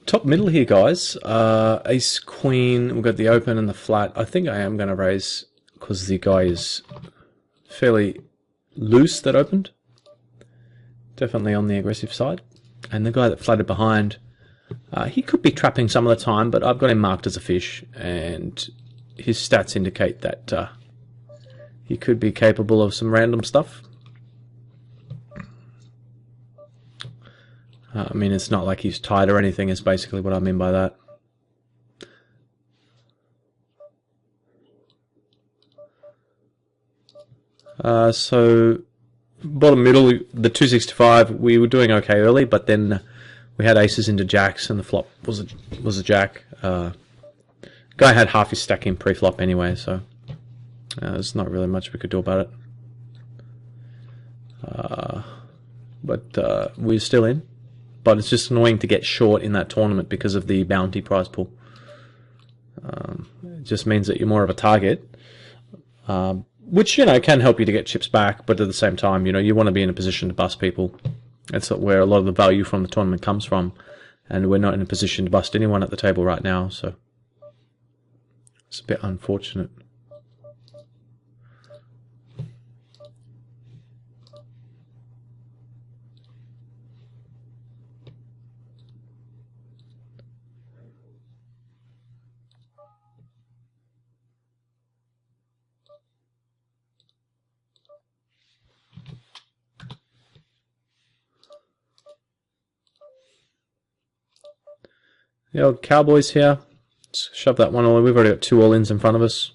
Top middle here, guys. Ace, queen, we've got the open and the flat. I think I am going to raise because the guy is fairly loose that opened. Definitely on the aggressive side. And the guy that flatted behind, he could be trapping some of the time, but I've got him marked as a fish, and his stats indicate that he could be capable of some random stuff. I mean, it's not like he's tight or anything, is basically what I mean by that. So, bottom middle, the 265, we were doing okay early, but then we had aces into jacks, and the flop was a jack. Guy had half his stack in pre-flop anyway, so there's not really much we could do about it. But we're still in. But it's just annoying to get short in that tournament because of the bounty prize pool. It just means that you're more of a target, which, you know, can help you to get chips back, but at the same time, you know, you want to be in a position to bust people. That's where a lot of the value from the tournament comes from, and we're not in a position to bust anyone at the table right now, so it's a bit unfortunate. The old Cowboys here. Let's shove that one all in. We've already got two all-ins in front of us.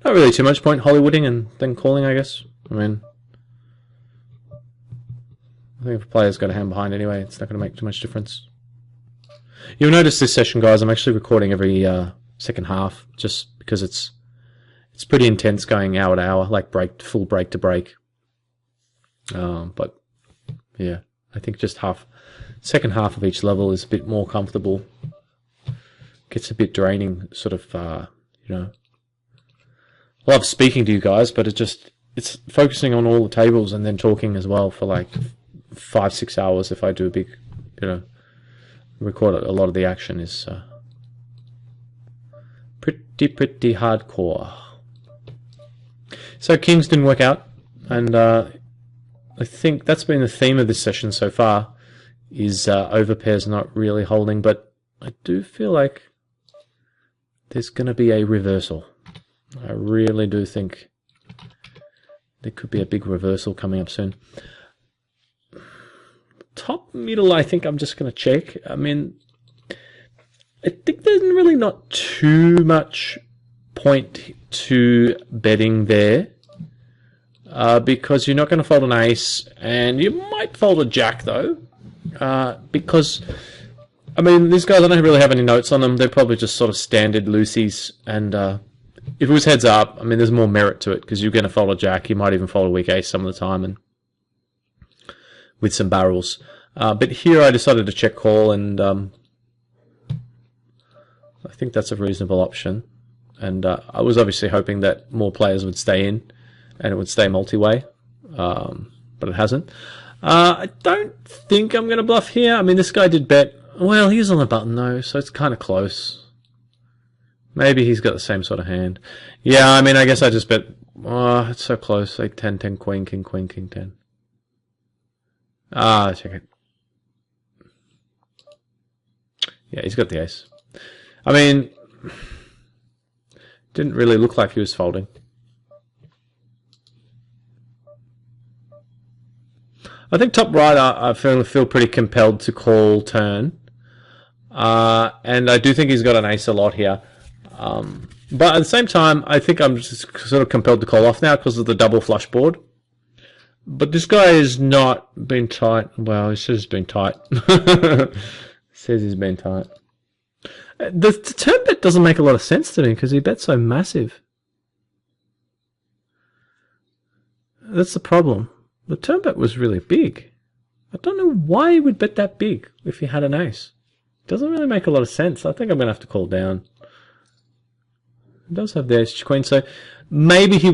Not really too much point Hollywooding and then calling, I guess. I mean, I think if a player's got a hand behind anyway, it's not going to make too much difference. You'll notice this session, guys, I'm actually recording every second half, just because it's pretty intense going hour to hour, like full break to break. But yeah, I think just second half of each level is a bit more comfortable. Gets a bit draining, sort of, you know. I love speaking to you guys, but it's focusing on all the tables and then talking as well for like 5-6 hours if I do a big, you know, record a lot of the action is pretty hardcore. So kings didn't work out, and I think that's been the theme of this session so far, is overpairs not really holding, but I do feel like there's going to be a reversal. I really do think there could be a big reversal coming up soon. Top middle, I think I'm just going to check. I mean, I think there's really not too much point to betting there, because you're not going to fold an ace, and you might fold a jack though, because, I mean, these guys, I don't really have any notes on them. They're probably just sort of standard loosies, and if it was heads up, I mean, there's more merit to it, because you're going to fold a jack. You might even fold a weak ace some of the time, and with some barrels. But here I decided to check call, and I think that's a reasonable option. And I was obviously hoping that more players would stay in, and it would stay multi-way, but it hasn't. I don't think I'm going to bluff here. I mean, this guy did bet. Well, he's on the button though, so it's kind of close. Maybe he's got the same sort of hand. Yeah, I mean, I guess I just bet. Oh, it's so close. Like 10, 10, queen, king, 10. Check it. Yeah, he's got the ace. I mean, didn't really look like he was folding. I think top right, I feel pretty compelled to call turn. And I do think he's got an ace a lot here. But at the same time, I think I'm just sort of compelled to call off now because of the double flush board. But this guy has not been tight. Well, he says he's been tight. Says he's been tight. The turn bet doesn't make a lot of sense to me because he bets so massive. That's the problem. The turn bet was really big. I don't know why he would bet that big if he had an ace. It doesn't really make a lot of sense. I think I'm going to have to call down. He does have the ace queen, so maybe he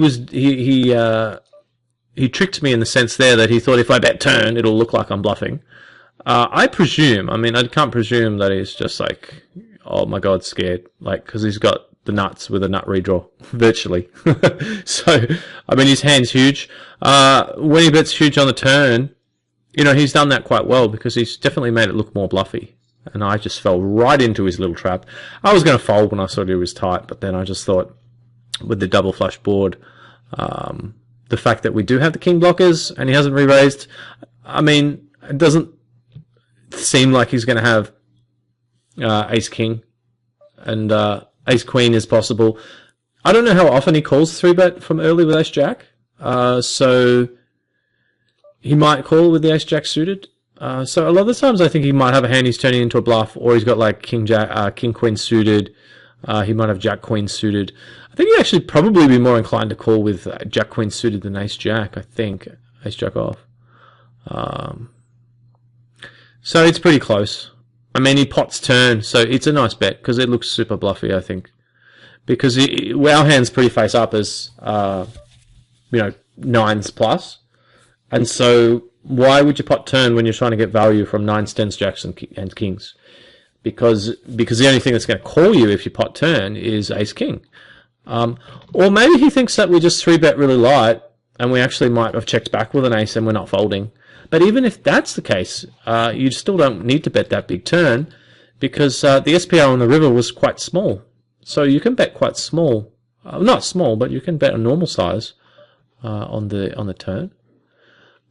tricked me in the sense there that he thought if I bet turn, it'll look like I'm bluffing. I presume, I mean, I can't presume that he's just like, oh my god, scared, like, because he's got the nuts with a nut redraw, virtually. So, I mean, his hand's huge. When he bets huge on the turn, you know, he's done that quite well because he's definitely made it look more bluffy. And I just fell right into his little trap. I was going to fold when I saw he was tight, but then I just thought, with the double flush board, the fact that we do have the king blockers and he hasn't re-raised, I mean, it doesn't seem like he's going to have ace king, and ace queen is possible. I don't know how often he calls 3-bet from early with ace jack, so he might call with the ace jack suited. So a lot of the times I think he might have a hand he's turning into a bluff, or he's got like king queen suited. He might have jack queen suited. I think he'd actually probably be more inclined to call with jack queen suited than ace jack. I think ace jack off. So it's pretty close. I mean, he pots turn, so it's a nice bet because it looks super bluffy, I think. Because our hand's pretty face up as, you know, 9s plus. And so why would you pot turn when you're trying to get value from 9s, 10s, jacks, and kings? Because the only thing that's going to call you if you pot turn is ace king. Or maybe he thinks that we just 3-bet really light and we actually might have checked back with an ace and we're not folding. But even if that's the case, you still don't need to bet that big turn because the SPR on the river was quite small. So you can bet quite small. Not small, but you can bet a normal size on the turn.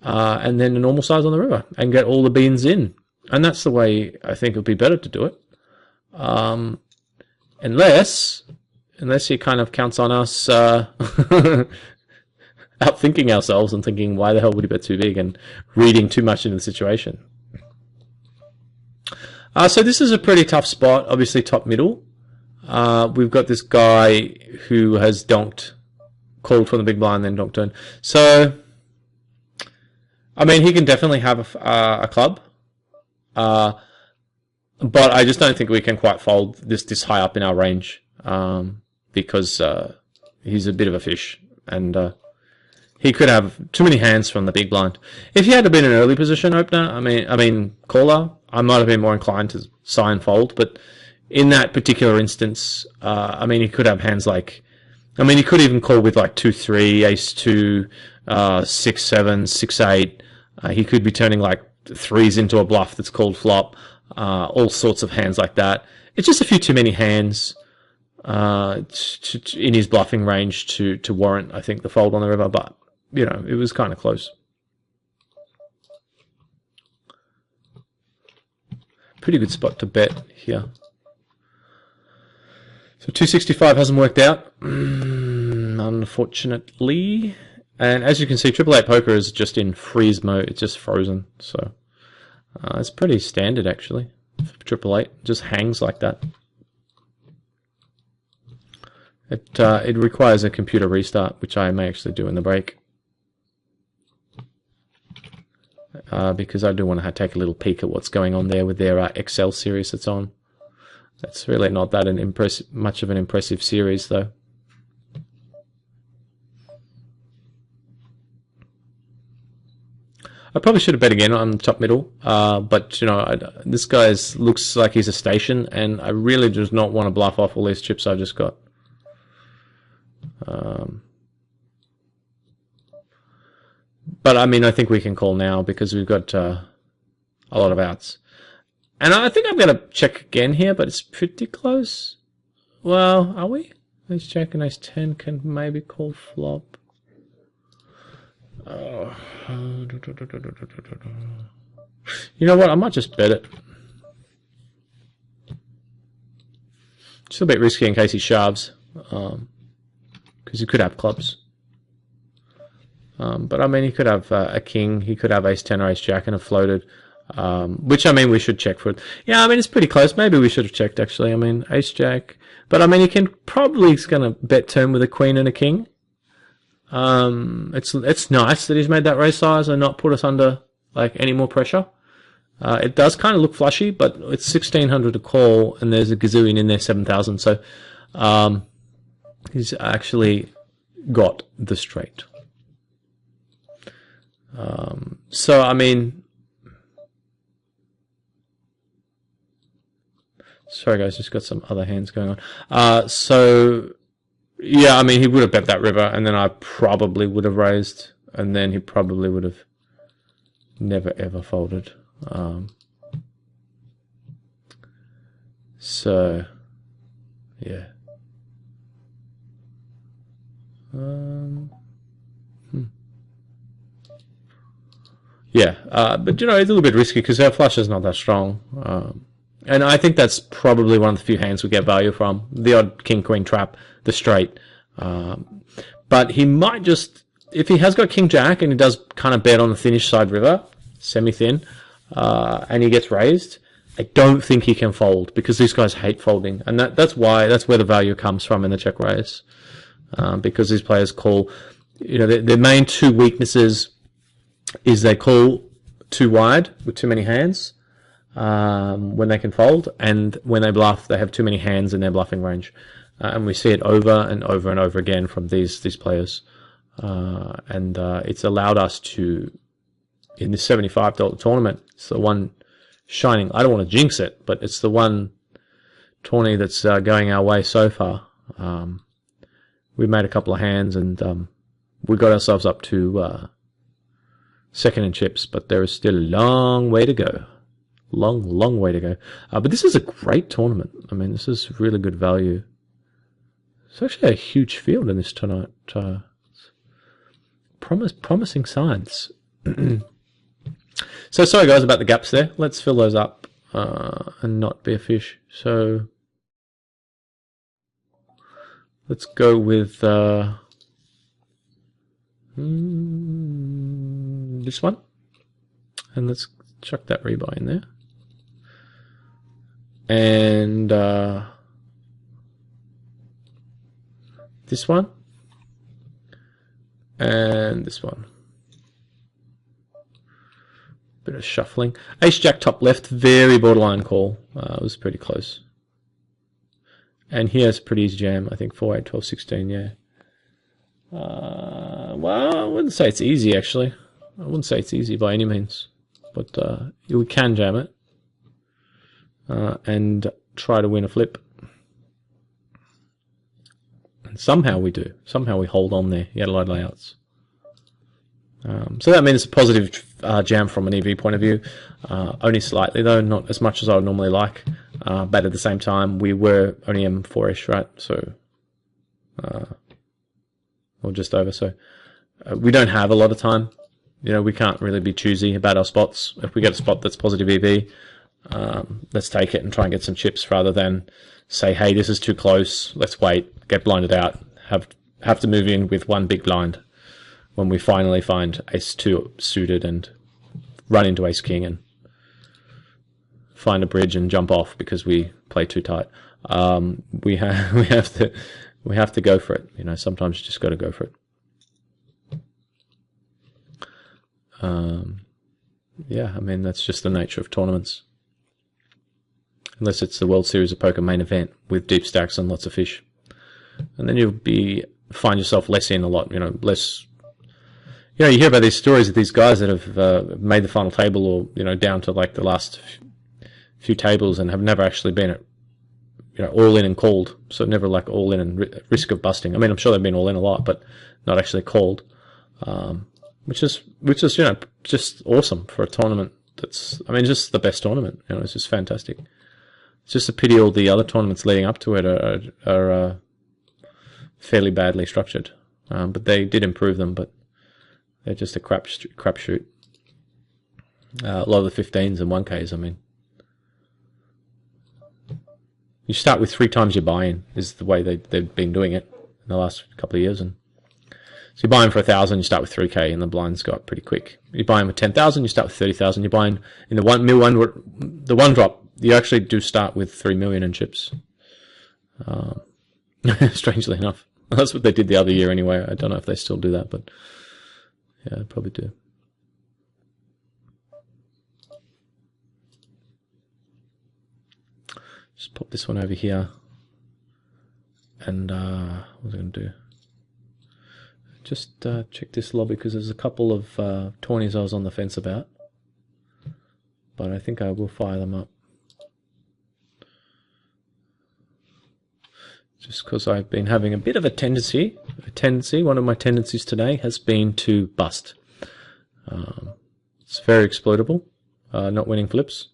And then a normal size on the river and get all the beans in. And that's the way I think it would be better to do it. Unless he kind of counts on us outthinking ourselves and thinking, why the hell would he bet too big, and reading too much into the situation. So this is a pretty tough spot, obviously top middle. We've got this guy who has donked, called from the big blind, then donked turn. So, I mean, he can definitely have a club. But I just don't think we can quite fold this high up in our range, because he's a bit of a fish, and he could have too many hands from the big blind. If he had been an early position opener, I mean caller, I might have been more inclined to sign fold. But in that particular instance, I mean, he could have hands like, I mean, he could even call with like 2-3, ace-2, 6-7, 6-8. He could be turning like 3s into a bluff that's called flop. All sorts of hands like that. It's just a few too many hands in his bluffing range to warrant, I think, the fold on the river. But, you know, it was kind of close. Pretty good spot to bet here. So 265 hasn't worked out, unfortunately. And as you can see, Triple Eight Poker is just in freeze mode. It's just frozen. So it's pretty standard, actually, for Triple Eight. It just hangs like that. It requires a computer restart, which I may actually do in the break. Because I do want to take a little peek at what's going on there with their Excel series that's on. That's really not that much of an impressive series, though. I probably should have bet again on top middle, but you know, this guy looks like he's a station, and I really do not want to bluff off all these chips I've just got. But I mean, I think we can call now because we've got a lot of outs. And I think I'm going to check again here, but it's pretty close. Well, are we? Ace jack and ace 10 can maybe call flop. You know what? I might just bet it. Just a bit risky in case he shoves, because he could have clubs. But I mean, he could have a king. He could have ace 10 or ace jack and have floated. Which, I mean, we should check for it. Yeah, I mean, it's pretty close. Maybe we should have checked, actually. I mean, ace jack. But, I mean, he can probably is going to bet turn with a queen and a king. It's nice that he's made that raise size and not put us under, like, any more pressure. It does kind of look flushy, but it's 1,600 to call, and there's a gazillion in there, 7,000. So, he's actually got the straight. So, I mean, Sorry guys, just got some other hands going on. So yeah, I mean he would have bet that river, and then I probably would have raised, and then he probably would have never ever folded. So yeah. Yeah, but you know, it's a little bit risky because our flush is not that strong. And I think that's probably one of the few hands we get value from. The odd king queen trap, the straight. But he might just, if he has got king jack and he does kind of bet on the thinnish side river, semi thin, and he gets raised, I don't think he can fold because these guys hate folding, and that's where the value comes from in the check raise. Because these players call, you know, their main two weaknesses is they call too wide with too many hands when they can fold, and when they bluff, they have too many hands in their bluffing range. And we see it over and over and over again from these players. And it's allowed us to, in this $75 tournament, it's the one shining, I don't want to jinx it, but it's the one tourney that's going our way so far. We made a couple of hands, and we got ourselves up to second in chips, but there is still a long way to go. Long way to go. But this is a great tournament. I mean, this is really good value. It's actually a huge field in this tonight. Promising signs. So sorry guys about the gaps there. Let's fill those up and not be a fish. So let's go with this one, and let's chuck that rebuy in there, and this one, and this one. Bit of shuffling. Ace jack top left, very borderline call. It was pretty close. And here's a pretty easy jam, I think 4, 8, 12, 16, yeah. Well, I wouldn't say it's easy, actually. I wouldn't say it's easy by any means. But we can jam it. And try to win a flip. And somehow we do. Somehow we hold on there. He had a lot of layouts. So that means it's a positive jam from an EV point of view. Only slightly, though, not as much as I would normally like. But at the same time, we were only M4-ish, right? So, or just over. So, we don't have a lot of time. You know, we can't really be choosy about our spots. If we get a spot that's positive EV, let's take it and try and get some chips rather than say, hey, this is too close. Let's wait, get blinded out, have to move in with one big blind when we finally find ace-2 suited and run into ace-king and find a bridge and jump off because we play too tight. We have to go for it. You know, sometimes you just got to go for it. Yeah, I mean, that's just the nature of tournaments. Unless it's the World Series of Poker main event with deep stacks and lots of fish. And then you'll find yourself less in a lot, you know, less. You know, you hear about these stories of these guys that have made the final table, or you know, down to like the last few tables, and have never actually been at, you know, all in and called. So never like all in and risk of busting. I mean, I'm sure they've been all in a lot, but not actually called. Which is you know, just awesome for a tournament. That's, I mean, just the best tournament. You know, it's just fantastic. It's just a pity all the other tournaments leading up to it are fairly badly structured. But they did improve them, but they're just a crapshoot. A lot of the 15s and 1Ks, I mean. You start with 3 times your buy-in, is the way they've been doing it in the last couple of years. And so you buy in for 1,000, you start with 3K, and the blinds go up pretty quick. You buy in with 10,000, you start with 30,000. You buy in the one drop, you actually do start with 3 million in chips. Strangely enough. That's what they did the other year anyway. I don't know if they still do that, but yeah, they probably do. Just pop this one over here. And what was I going to do? Just check this lobby because there's a couple of 20s I was on the fence about. But I think I will fire them up. just because I've been having a bit of a tendency. One of my tendencies today has been to bust. It's very exploitable, not winning flips.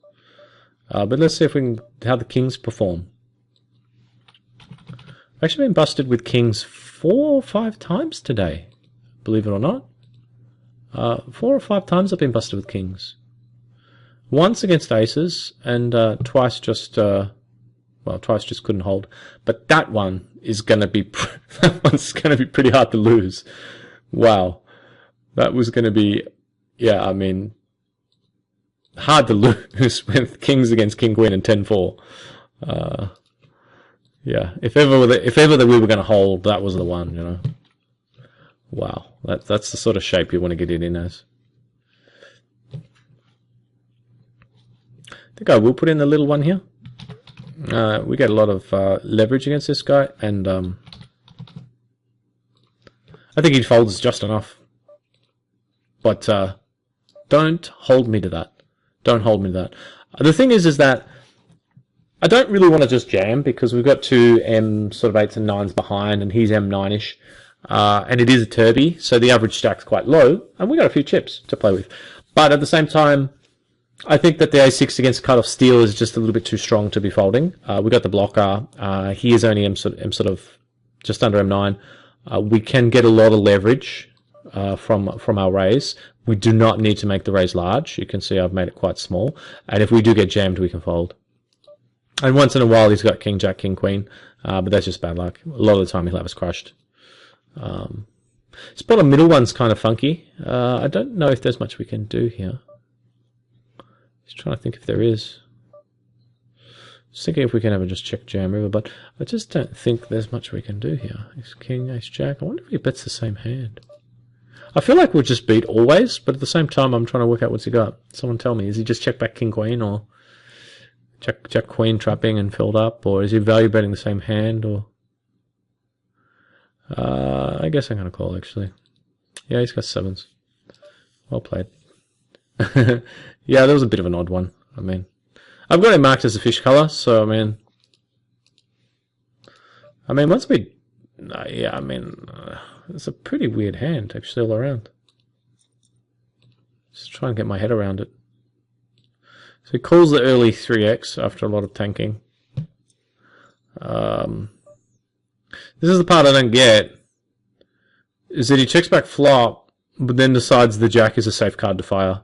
But let's see if we can how the kings perform. I've actually been busted with kings 4 or 5 times today, believe it or not. 4 or 5 times I've been busted with kings. Once against aces, and twice just couldn't hold. But that one is going to be pretty hard to lose. Wow, that was going to be, yeah, I mean, hard to lose with kings against king queen and 10-4. Yeah, if ever that we were going to hold, that was the one, you know. Wow, that's the sort of shape you want to get it in as. I think I will put in the little one here. We get a lot of leverage against this guy, and I think he folds just enough. But don't hold me to that. Don't hold me to that. The thing is that I don't really want to just jam, because we've got 2 M sort of 8s and 9s behind, and he's M9-ish. And it is a turby, so the average stack's quite low, and we got a few chips to play with. But at the same time, I think that the A6 against cut-off steel is just a little bit too strong to be folding. We got the blocker. He is only M sort of just under M9. We can get a lot of leverage from our raise. We do not need to make the raise large. You can see I've made it quite small. And if we do get jammed, we can fold. And once in a while, he's got king, jack, king, queen. But that's just bad luck. A lot of the time, he'll have us crushed. This bottom middle one's kind of funky. I don't know if there's much we can do here. Just trying to think if there is. Just thinking if we can ever just check jam river, but I just don't think there's much we can do here. Ace king, ace jack. I wonder if he bets the same hand. I feel like we'll just beat always, but at the same time I'm trying to work out what's he got. Someone tell me, is he just check back king queen, or jack queen trapping and filled up, or is he value betting the same hand, or I guess I'm gonna call actually. Yeah, he's got 7s. Well played. Yeah, that was a bit of an odd one. I mean, I've got it marked as a fish color, so I mean, once we, yeah, I mean, it's a pretty weird hand actually all around. Just trying to get my head around it. So he calls the early 3x after a lot of tanking. This is the part I don't get, is that he checks back flop, but then decides the jack is a safe card to fire.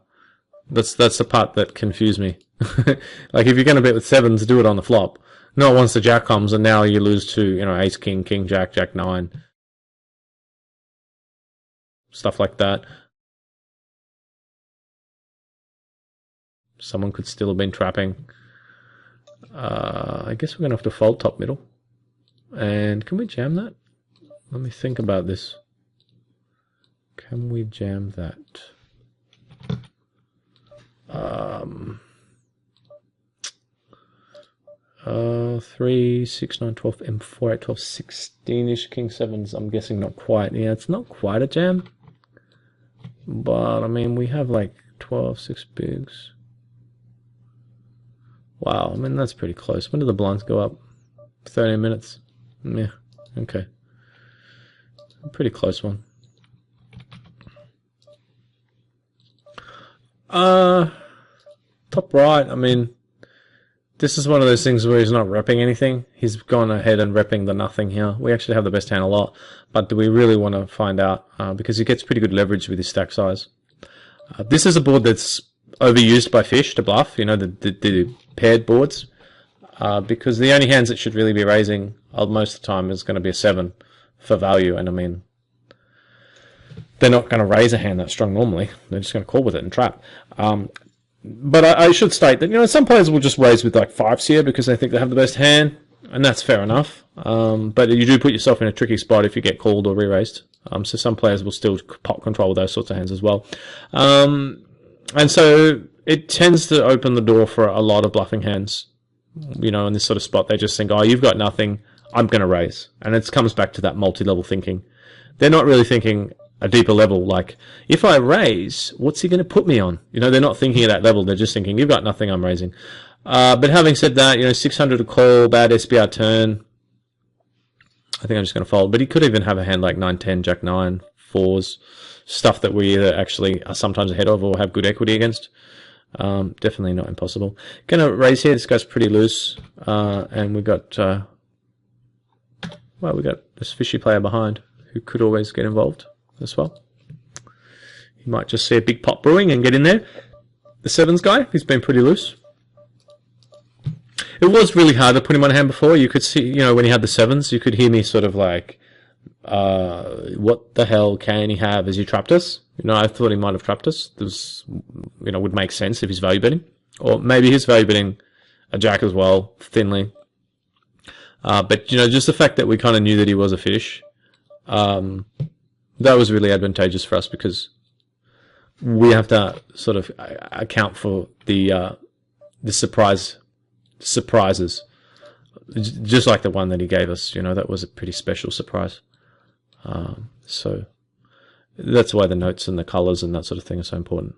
That's the part that confused me. Like, if you're going to bet with 7s, do it on the flop. Not once the jack comes and now you lose to, you know, ace, king, king, jack, jack, 9. Stuff like that. Someone could still have been trapping. I guess we're going to have to fold top middle. And can we jam that? Let me think about this. Can we jam that? 3, 6, 9, 12, M4, 8, 12, 16-ish, king 7s. I'm guessing not quite. Yeah, it's not quite a jam. But, I mean, we have like 12, 6 bigs. Wow, I mean, that's pretty close. When do the blinds go up? 13 minutes. Yeah, okay. A pretty close one. Top right, I mean, this is one of those things where he's not repping anything. He's gone ahead and repping the nothing here. We actually have the best hand a lot, but do we really want to find out? Because he gets pretty good leverage with his stack size. This is a board that's overused by fish to bluff, you know, the paired boards. Because the only hands that should really be raising most of the time is going to be a 7 for value, and I mean, they're not going to raise a hand that strong normally. They're just going to call with it and trap. But I should state that, you know, some players will just raise with like 5s here because they think they have the best hand, and that's fair enough. But you do put yourself in a tricky spot if you get called or re-raised. So some players will still pot control with those sorts of hands as well. And so it tends to open the door for a lot of bluffing hands. You know, in this sort of spot, they just think, oh, you've got nothing, I'm going to raise. And it comes back to that multi-level thinking. They're not really thinking a deeper level, like, if I raise, what's he going to put me on? You know, they're not thinking at that level. They're just thinking, you've got nothing, I'm raising. But having said that, you know, 600 to call, bad SBR turn. I think I'm just going to fold. But he could even have a hand like 9-10, Jack-9, 4s, stuff that we either actually are sometimes ahead of or have good equity against. Definitely not impossible. Gonna raise here. This guy's pretty loose, and we got well, we got this fishy player behind who could always get involved as well. He might just see a big pot brewing and get in there. The 7s guy, he's been pretty loose. It was really hard to put him on hand before. You could see, when he had the 7s, you could hear me sort of like, what the hell can he have? Has he trapped us? I thought he might have trapped us. This, would make sense if he's value betting. Or maybe he's value betting a jack as well, thinly. But, just the fact that we kind of knew that he was a fish, that was really advantageous for us because we have to sort of account for the surprises, just like the one that he gave us. That was a pretty special surprise. So that's why the notes and the colors and that sort of thing are so important.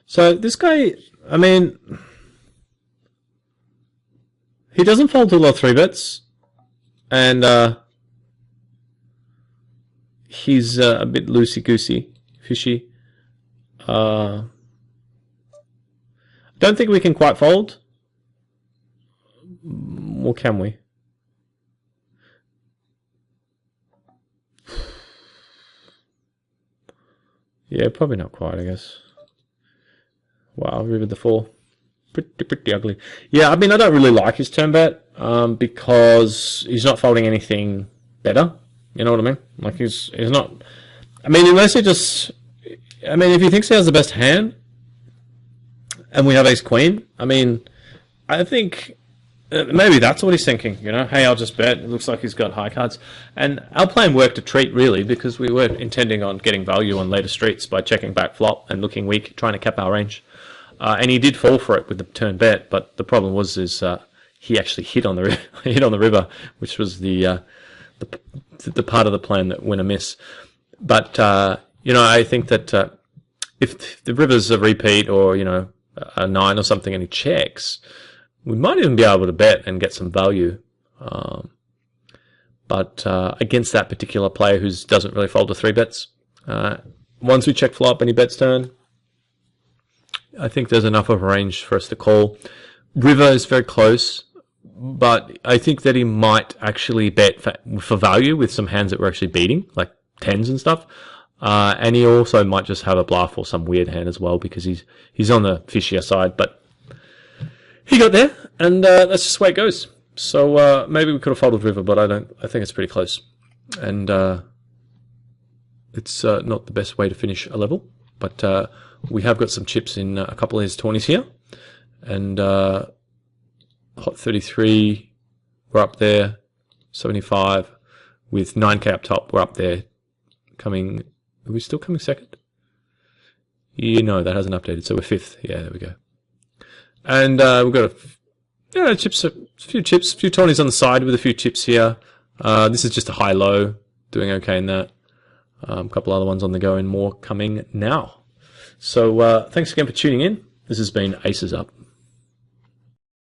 So this guy, I mean, he doesn't fold to a lot of 3-bets, and he's a bit loosey-goosey, fishy. Don't think we can quite fold. Or can we? Yeah, probably not quite, I guess. Wow, river the 4. Pretty ugly. Yeah, I mean, I don't really like his turn bet because he's not folding anything better. You know what I mean? Like, he's not... I mean, unless he just... I mean, if he thinks he has the best hand, and we have ace-queen, I mean, I think maybe that's what he's thinking, Hey, I'll just bet. It looks like he's got high cards. And our plan worked a treat, really, because we were intending on getting value on later streets by checking back flop and looking weak, trying to cap our range. And he did fall for it with the turn bet, but the problem was he actually hit on the river, which was the part of the plan that went amiss. But I think that if the river's a repeat or a 9 or something and he checks, we might even be able to bet and get some value. But against that particular player who doesn't really fold to 3-bets, once we check flop and he bets turn, I think there's enough of a range for us to call. River is very close, but I think that he might actually bet for value with some hands that we're actually beating, like 10s and stuff. And he also might just have a bluff or some weird hand as well because he's on the fishier side. But he got there, and that's just the way it goes. So maybe we could have folded river, but I think it's pretty close. And it's not the best way to finish a level, but we have got some chips in a couple of his 20s here. And hot 33, we're up there. 75 with 9k up top, we're up there. Are we still coming second? That hasn't updated, so we're 5th. Yeah, there we go. And we've got a few chips, a few 20s on the side with a few chips here. This is just a high-low, doing okay in that. A couple other ones on the go and more coming now. So thanks again for tuning in. This has been Acesup.